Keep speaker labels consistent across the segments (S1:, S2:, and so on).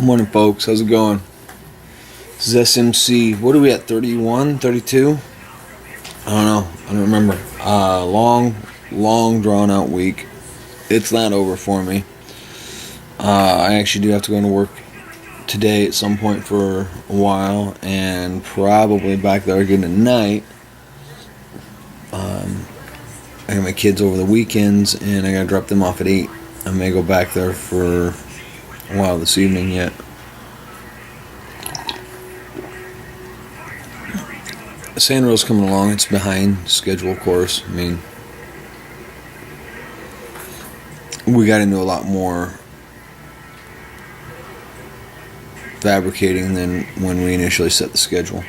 S1: Morning, folks. How's it going? This is SMC. What are we at? 31, 32? I don't know. I don't remember. Long, drawn out week. It's not over for me. I actually do have to go into work today at some point for a while, and probably back there again tonight. I got my kids over the weekends, and I gotta drop them off at 8. I may go back there for a while this evening yet. Sandrail's coming along. It's behind schedule, of course. I mean, we got into a lot more fabricating than when we initially set the schedule.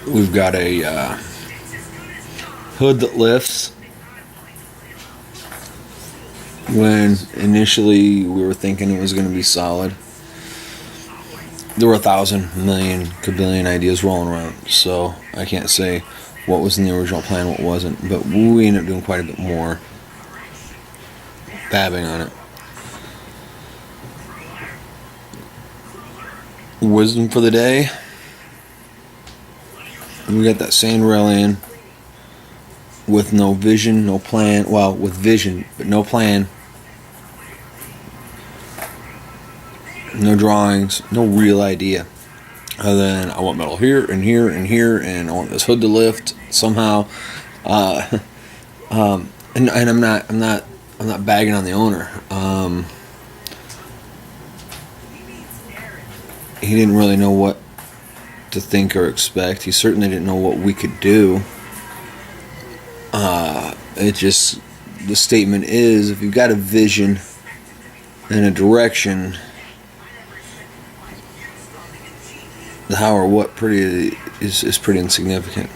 S1: We've got a hood that lifts. When initially we were thinking it was going to be solid, there were 1,000 million kabillion ideas rolling around, so I can't say what was in the original plan, what wasn't, but we ended up doing quite a bit more fabbing on it. Wisdom for the day: we got that Sandrail in with no vision, no plan. Well, with vision, but no plan. No drawings, no real idea. Other than I want metal here and here and here, and I want this hood to lift somehow. And I'm not bagging on the owner. He didn't really know what to think or expect. He certainly didn't know what we could do. The statement is, if you've got a vision and a direction, the how or what is pretty insignificant.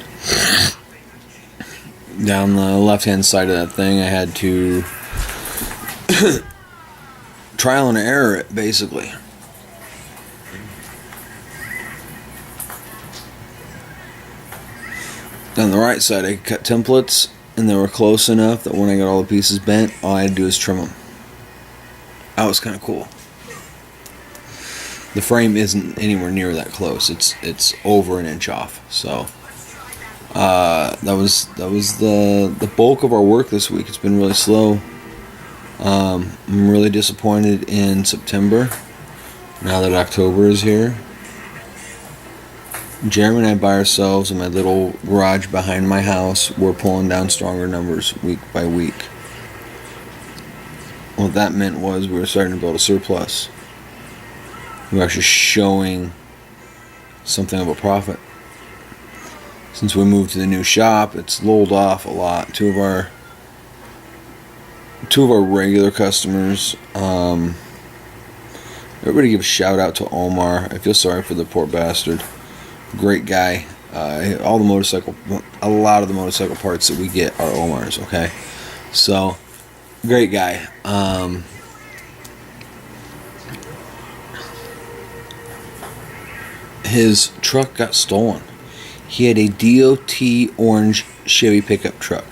S1: Down the left-hand side of that thing, I had to trial and error it, basically. On the right side, I cut templates, and they were close enough that when I got all the pieces bent, all I had to do is trim them. That was kind of cool. The frame isn't anywhere near that close. It's over an inch off. So that was the bulk of our work this week. It's been really slow. I'm really disappointed in September, now that October is here. Jeremy and I, by ourselves in my little garage behind my house, we're pulling down stronger numbers week by week. What that meant was we were starting to build a surplus. We were actually showing something of a profit. Since we moved to the new shop, it's lulled off a lot. Two of our regular customers. Everybody give a shout out to Omar. I feel sorry for the poor bastard. Great guy. A lot of the motorcycle parts that we get are Omar's. Okay, so great guy. His truck got stolen. He had a DOT orange Chevy pickup truck.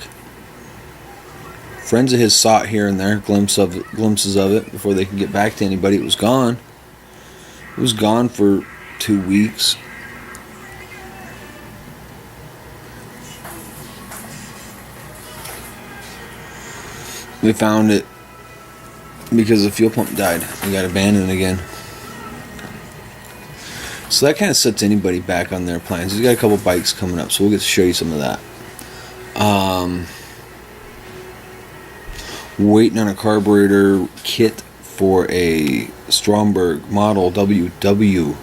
S1: Friends of his saw it here and there, glimpses of it before they could get back to anybody. It was gone. It was gone for 2 weeks. We found it because the fuel pump died. We got abandoned again. So that kind of sets anybody back on their plans. He's got a couple bikes coming up, so we'll get to show you some of that. Waiting on a carburetor kit for a Stromberg model WW.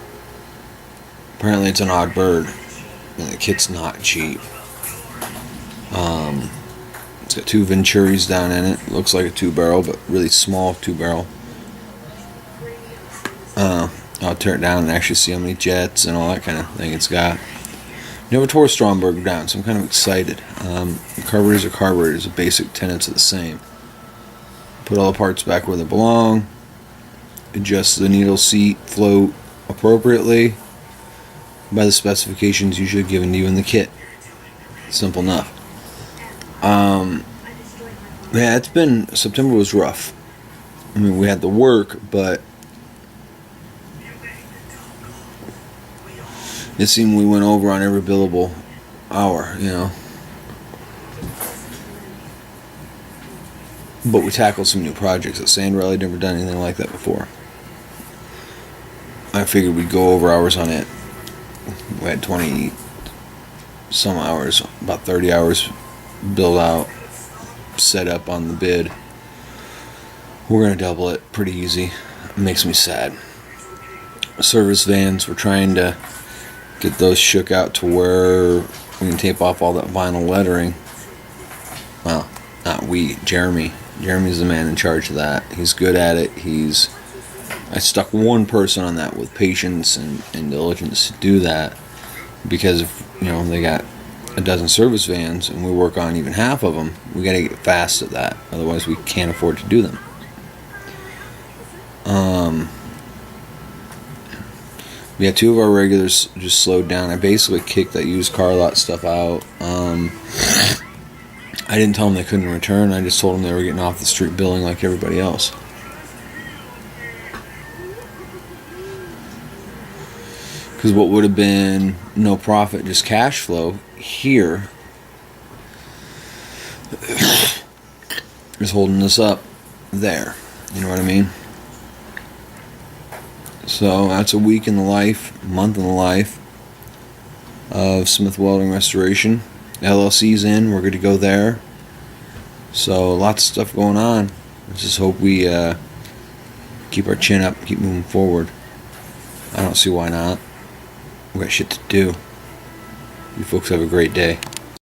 S1: Apparently it's an odd bird, and the kit's not cheap. It's got 2 Venturis down in it. Looks like a 2-barrel, but really small 2-barrel. I'll tear it down and actually see how many jets and all that kind of thing it's got. Never tore Stromberg down, so I'm kind of excited. Carburetors are carburetors. The basic tenets are the same. Put all the parts back where they belong. Adjust the needle seat float appropriately by the specifications usually given to you in the kit. Simple enough. Yeah, September was rough. I mean, we had the work, but it seemed we went over on every billable hour, But we tackled some new projects at Sand Rally. Never done anything like that before. I figured we'd go over hours on it. We had 20 some hours, about 30 hours build out, set up on the bid. We're going to double it pretty easy. It makes me sad. Service vans, we're trying to get those shook out to where we can tape off all that vinyl lettering. Well, not we, Jeremy. Jeremy's the man in charge of that. He's good at it. I stuck one person on that with patience and diligence to do that, because if they got a dozen service vans and we work on even half of them, we got to get fast at that. Otherwise, we can't afford to do them. Yeah, two of our regulars just slowed down. I basically kicked that used car lot stuff out. I didn't tell them they couldn't return. I just told them they were getting off the street billing like everybody else. Because what would have been no profit, just cash flow, here is holding us up there. You know what I mean? So that's a week in the life, month in the life of Smith Welding Restoration. LLC's in, we're good to go there. So lots of stuff going on. Let's just hope we keep our chin up, keep moving forward. I don't see why not. We got shit to do. You folks have a great day.